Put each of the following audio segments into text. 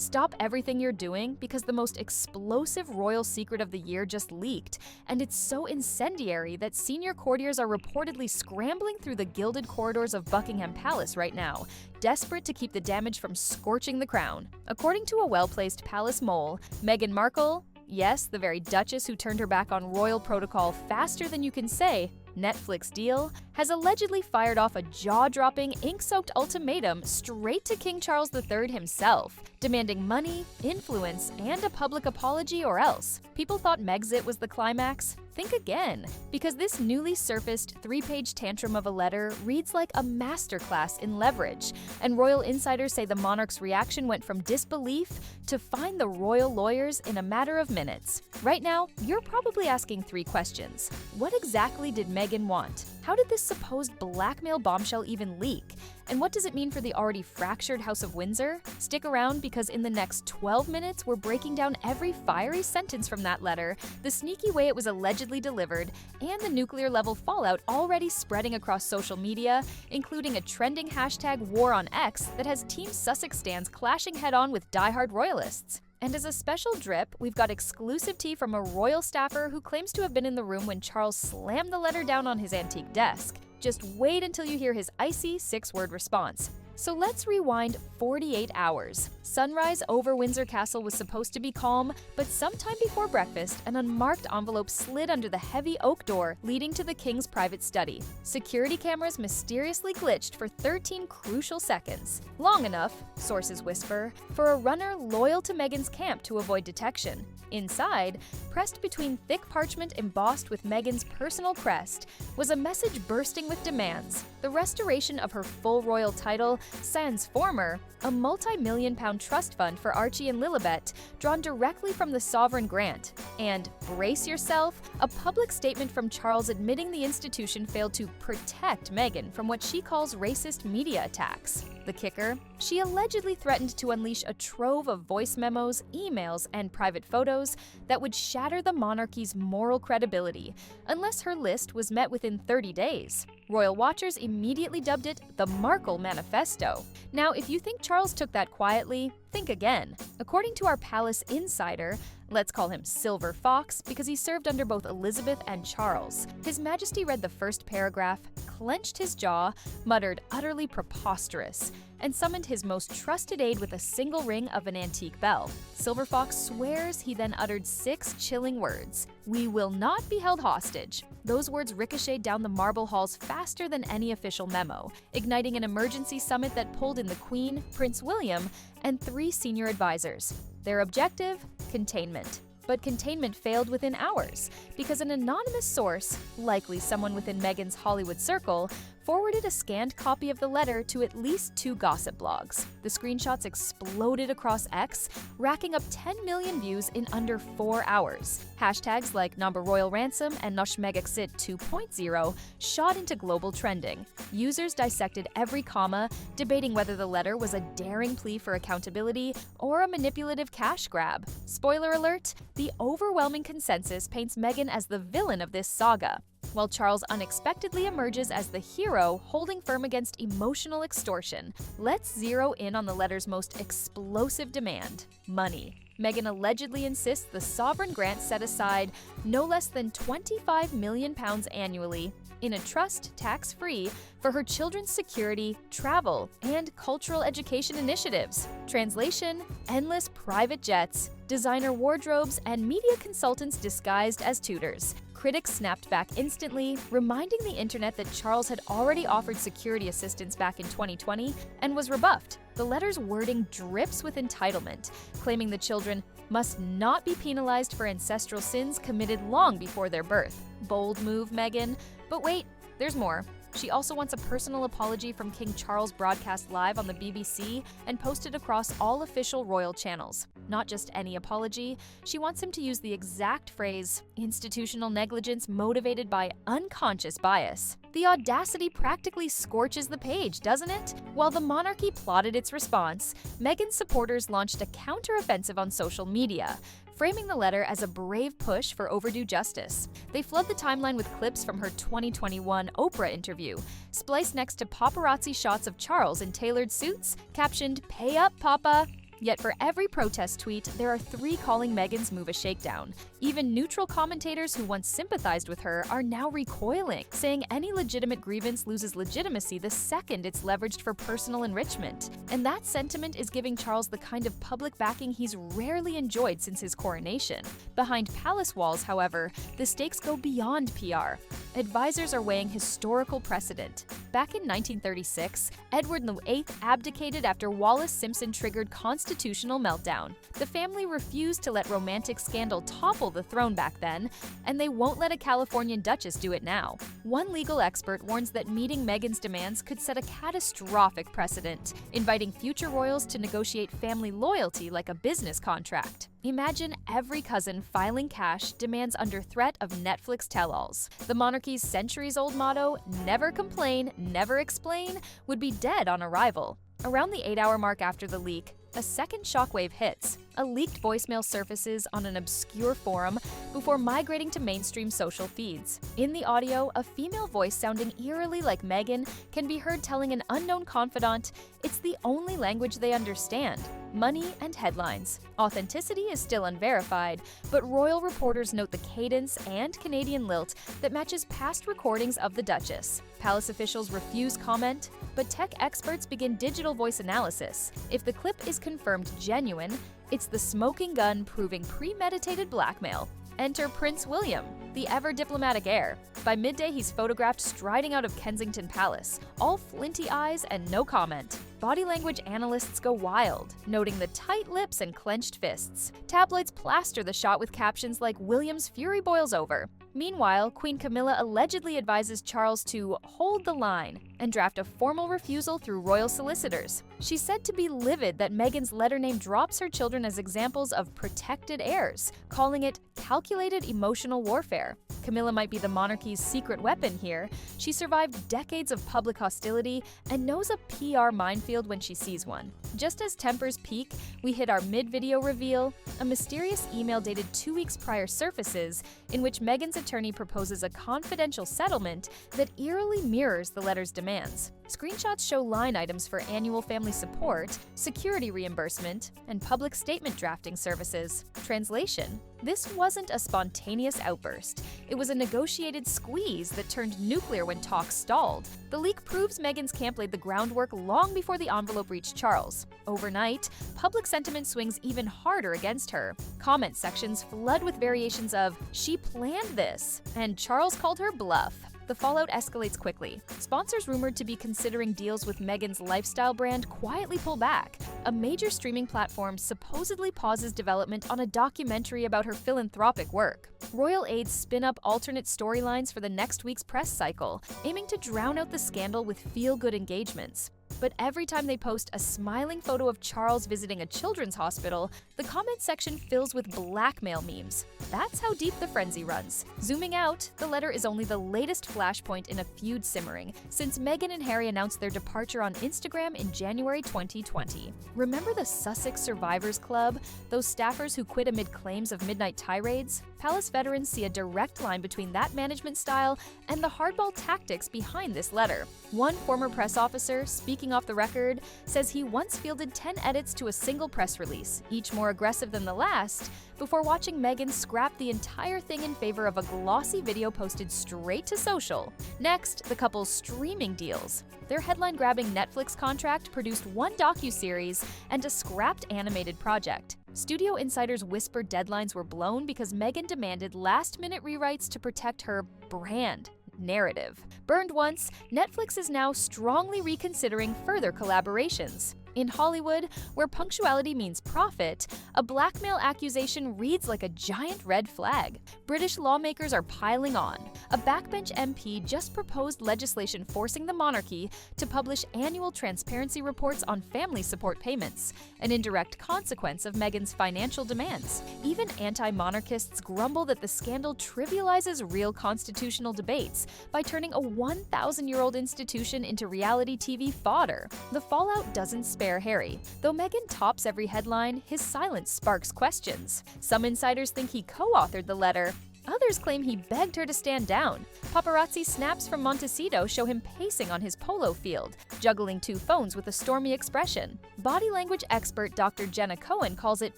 Stop everything you're doing because the most explosive royal secret of the year just leaked, and it's so incendiary that senior courtiers are reportedly scrambling through the gilded corridors of Buckingham Palace right now, desperate to keep the damage from scorching the crown. According to a well-placed palace mole, Meghan Markle, yes, the very duchess who turned her back on royal protocol faster than you can say, Netflix deal, has allegedly fired off a jaw-dropping, ink-soaked ultimatum straight to King Charles III himself, demanding money, influence, and a public apology or else. People thought Megxit was the climax? Think again, because this newly surfaced 3-page tantrum of a letter reads like a masterclass in leverage, and royal insiders say the monarch's reaction went from disbelief to find the royal lawyers in a matter of minutes. Right now, you're probably asking 3 questions. What exactly did Meghan want? How did this supposed blackmail bombshell even leak? And what does it mean for the already fractured House of Windsor? Stick around because in the next 12 minutes, we're breaking down every fiery sentence from that letter, the sneaky way it was allegedly delivered, and the nuclear-level fallout already spreading across social media, including a trending hashtag war on X that has Team Sussex stands clashing head-on with diehard royalists. And as a special drip, we've got exclusive tea from a royal staffer who claims to have been in the room when Charles slammed the letter down on his antique desk. Just wait until you hear his icy 6-word response. So let's rewind 48 hours. Sunrise over Windsor Castle was supposed to be calm, but sometime before breakfast, an unmarked envelope slid under the heavy oak door leading to the king's private study. Security cameras mysteriously glitched for 13 crucial seconds. Long enough, sources whisper, for a runner loyal to Meghan's camp to avoid detection. Inside, pressed between thick parchment embossed with Meghan's personal crest, was a message bursting with demands. The restoration of her full royal title, sans former, a multi-million-pound trust fund for Archie and Lilibet, drawn directly from the sovereign grant, and, brace yourself, a public statement from Charles admitting the institution failed to protect Meghan from what she calls racist media attacks. The kicker? She allegedly threatened to unleash a trove of voice memos, emails, and private photos that would shatter the monarchy's moral credibility, unless her list was met within 30 days. Royal watchers immediately dubbed it the Markle Manifesto. Now, if you think Charles took that quietly, think again. According to our palace insider, let's call him Silver Fox because he served under both Elizabeth and Charles, His Majesty read the first paragraph, clenched his jaw, muttered utterly preposterous, and summoned his most trusted aide with a single ring of an antique bell. Silver Fox swears he then uttered 6 chilling words. "We will not be held hostage." Those words ricocheted down the marble halls faster than any official memo, igniting an emergency summit that pulled in the Queen, Prince William, and 3 senior advisors. Their objective? Containment. But containment failed within hours, because an anonymous source, likely someone within Meghan's Hollywood circle, forwarded a scanned copy of the letter to at least 2 gossip blogs. The screenshots exploded across X, racking up 10 million views in under 4 hours. Hashtags like Number Royal Ransom and Nosh Megxit 2.0 shot into global trending. Users dissected every comma, debating whether the letter was a daring plea for accountability or a manipulative cash grab. Spoiler alert, the overwhelming consensus paints Meghan as the villain of this saga, while Charles unexpectedly emerges as the hero holding firm against emotional extortion. Let's zero in on the letter's most explosive demand: money. Meghan allegedly insists the sovereign grant set aside no less than £25 million annually in a trust tax-free for her children's security, travel, and cultural education initiatives. Translation: endless private jets, designer wardrobes, and media consultants disguised as tutors. Critics snapped back instantly, reminding the internet that Charles had already offered security assistance back in 2020 and was rebuffed. The letter's wording drips with entitlement, claiming the children must not be penalized for ancestral sins committed long before their birth. Bold move, Meghan. But wait, there's more. She also wants a personal apology from King Charles broadcast live on the BBC and posted across all official royal channels. Not just any apology, she wants him to use the exact phrase, "institutional negligence motivated by unconscious bias." The audacity practically scorches the page, doesn't it? While the monarchy plotted its response, Meghan's supporters launched a counter-offensive on social media, framing the letter as a brave push for overdue justice. They flood the timeline with clips from her 2021 Oprah interview, spliced next to paparazzi shots of Charles in tailored suits, captioned, "Pay up, Papa." Yet for every protest tweet, there are 3 calling Meghan's move a shakedown. Even neutral commentators who once sympathized with her are now recoiling, saying any legitimate grievance loses legitimacy the second it's leveraged for personal enrichment. And that sentiment is giving Charles the kind of public backing he's rarely enjoyed since his coronation. Behind palace walls, however, the stakes go beyond PR. Advisors are weighing historical precedent. Back in 1936, Edward VIII abdicated after Wallis Simpson triggered constitutional meltdown. The family refused to let romantic scandal topple the throne back then, and they won't let a Californian duchess do it now. One legal expert warns that meeting Meghan's demands could set a catastrophic precedent, inviting future royals to negotiate family loyalty like a business contract. Imagine every cousin filing cash demands under threat of Netflix tell-alls. The monarchy's centuries-old motto, "Never complain, never explain," would be dead on arrival. Around the 8-hour mark after the leak, a second shockwave hits. A leaked voicemail surfaces on an obscure forum before migrating to mainstream social feeds. In the audio, a female voice sounding eerily like Meghan can be heard telling an unknown confidant it's the only language they understand: money and headlines. Authenticity is still unverified, but royal reporters note the cadence and Canadian lilt that matches past recordings of the Duchess. Palace officials refuse comment, but tech experts begin digital voice analysis. If the clip is confirmed genuine, it's the smoking gun proving premeditated blackmail. Enter Prince William, the ever-diplomatic heir. By midday, he's photographed striding out of Kensington Palace, all flinty eyes and no comment. Body language analysts go wild, noting the tight lips and clenched fists. Tabloids plaster the shot with captions like "William's fury boils over." Meanwhile, Queen Camilla allegedly advises Charles to hold the line and draft a formal refusal through royal solicitors. She's said to be livid that Meghan's letter name drops her children as examples of protected heirs, calling it calculated emotional warfare. Camilla might be the monarchy's secret weapon here. She survived decades of public hostility and knows a PR minefield when she sees one. Just as tempers peak, we hit our mid-video reveal. A mysterious email dated 2 weeks prior surfaces, in which Meghan's attorney proposes a confidential settlement that eerily mirrors the letter's demands. Screenshots show line items for annual family support, security reimbursement, and public statement drafting services. Translation: this wasn't a spontaneous outburst. It was a negotiated squeeze that turned nuclear when talks stalled. The leak proves Meghan's camp laid the groundwork long before the envelope reached Charles. Overnight, public sentiment swings even harder against her. Comment sections flood with variations of "she planned this" and "Charles called her bluff." The fallout escalates quickly. Sponsors rumored to be considering deals with Meghan's lifestyle brand quietly pull back. A major streaming platform supposedly pauses development on a documentary about her philanthropic work. Royal aides spin up alternate storylines for the next week's press cycle, aiming to drown out the scandal with feel-good engagements. But every time they post a smiling photo of Charles visiting a children's hospital, the comment section fills with blackmail memes. That's how deep the frenzy runs. Zooming out, the letter is only the latest flashpoint in a feud simmering, since Meghan and Harry announced their departure on Instagram in January 2020. Remember the Sussex Survivors Club? Those staffers who quit amid claims of midnight tirades? Palace veterans see a direct line between that management style and the hardball tactics behind this letter. One former press officer, speaking off the record, says he once fielded 10 edits to a single press release, each more aggressive than the last, before watching Meghan scrap the entire thing in favor of a glossy video posted straight to social. Next, the couple's streaming deals. Their headline-grabbing Netflix contract produced one docuseries and a scrapped animated project. Studio insiders whispered deadlines were blown because Meghan demanded last-minute rewrites to protect her brand narrative. Burned once, Netflix is now strongly reconsidering further collaborations. In Hollywood, where punctuality means profit, a blackmail accusation reads like a giant red flag. British lawmakers are piling on. A backbench MP just proposed legislation forcing the monarchy to publish annual transparency reports on family support payments, an indirect consequence of Meghan's financial demands. Even anti-monarchists grumble that the scandal trivializes real constitutional debates by turning a 1,000-year-old institution into reality TV fodder. The fallout doesn't spare Harry. Though Meghan tops every headline, his silence sparks questions. Some insiders think he co-authored the letter, Others claim he begged her to stand down. Paparazzi snaps from Montecito show him pacing on his polo field, juggling two phones with a stormy expression. Body language expert Dr. Jenna Cohen calls it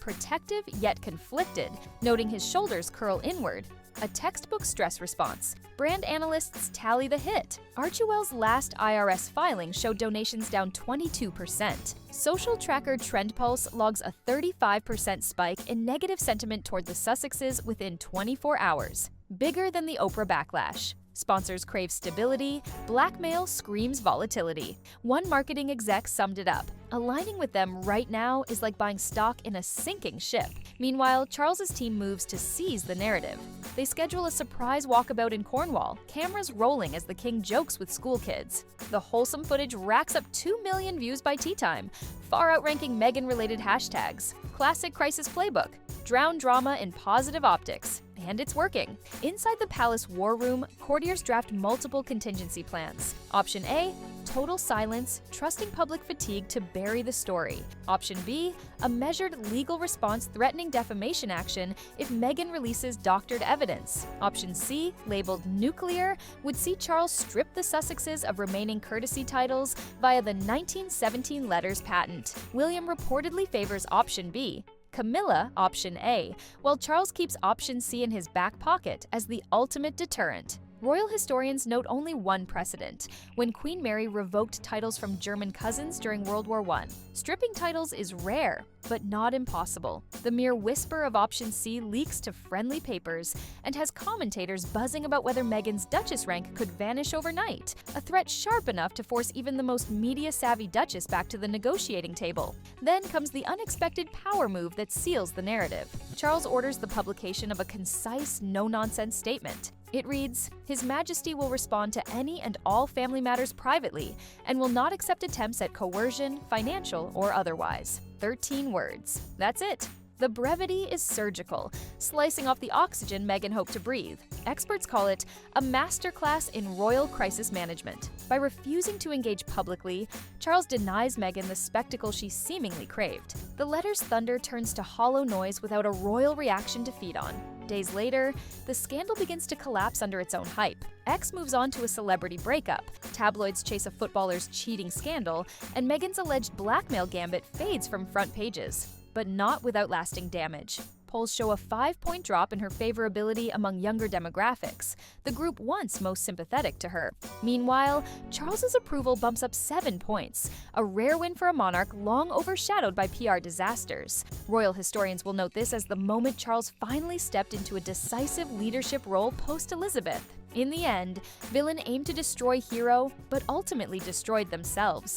protective yet conflicted, noting his shoulders curl inward. A textbook stress response. Brand analysts tally the hit. Archewell's last IRS filing showed donations down 22%. Social tracker TrendPulse logs a 35% spike in negative sentiment toward the Sussexes within 24 hours. Bigger than the Oprah backlash. Sponsors crave stability, Blackmail screams volatility. One marketing exec summed it up. Aligning with them right now is like buying stock in a sinking ship. Meanwhile, Charles's team moves to seize the narrative. They schedule a surprise walkabout in Cornwall, cameras rolling as the king jokes with school kids. The wholesome footage racks up 2 million views by tea time, far outranking Meghan-related hashtags. Classic crisis playbook. Drown drama in positive optics. And it's working. Inside the palace war room, courtiers draft multiple contingency plans. Option A, total silence, trusting public fatigue to bury the story. Option B, a measured legal response threatening defamation action if Meghan releases doctored evidence. Option C, labeled nuclear, would see Charles strip the Sussexes of remaining courtesy titles via the 1917 letters patent. William reportedly favors option B. Camilla, option A, while Charles keeps option C in his back pocket as the ultimate deterrent. Royal historians note only one precedent, when Queen Mary revoked titles from German cousins during World War I. Stripping titles is rare, but not impossible. The mere whisper of option C leaks to friendly papers and has commentators buzzing about whether Meghan's duchess rank could vanish overnight, a threat sharp enough to force even the most media-savvy duchess back to the negotiating table. Then comes the unexpected power move that seals the narrative. Charles orders the publication of a concise, no-nonsense statement. It reads, "His Majesty will respond to any and all family matters privately and will not accept attempts at coercion, financial or otherwise." 13 words. That's it. The brevity is surgical, slicing off the oxygen Meghan hoped to breathe. Experts call it a masterclass in royal crisis management. By refusing to engage publicly, Charles denies Meghan the spectacle she seemingly craved. The letter's thunder turns to hollow noise without a royal reaction to feed on. Days later, the scandal begins to collapse under its own hype. X moves on to a celebrity breakup, tabloids chase a footballer's cheating scandal, and Meghan's alleged blackmail gambit fades from front pages. But not without lasting damage. Polls show a 5-point drop in her favorability among younger demographics, the group once most sympathetic to her. Meanwhile, Charles's approval bumps up 7 points, a rare win for a monarch long overshadowed by PR disasters. Royal historians will note this as the moment Charles finally stepped into a decisive leadership role post-Elizabeth. In the end, villain aimed to destroy hero, but ultimately destroyed themselves.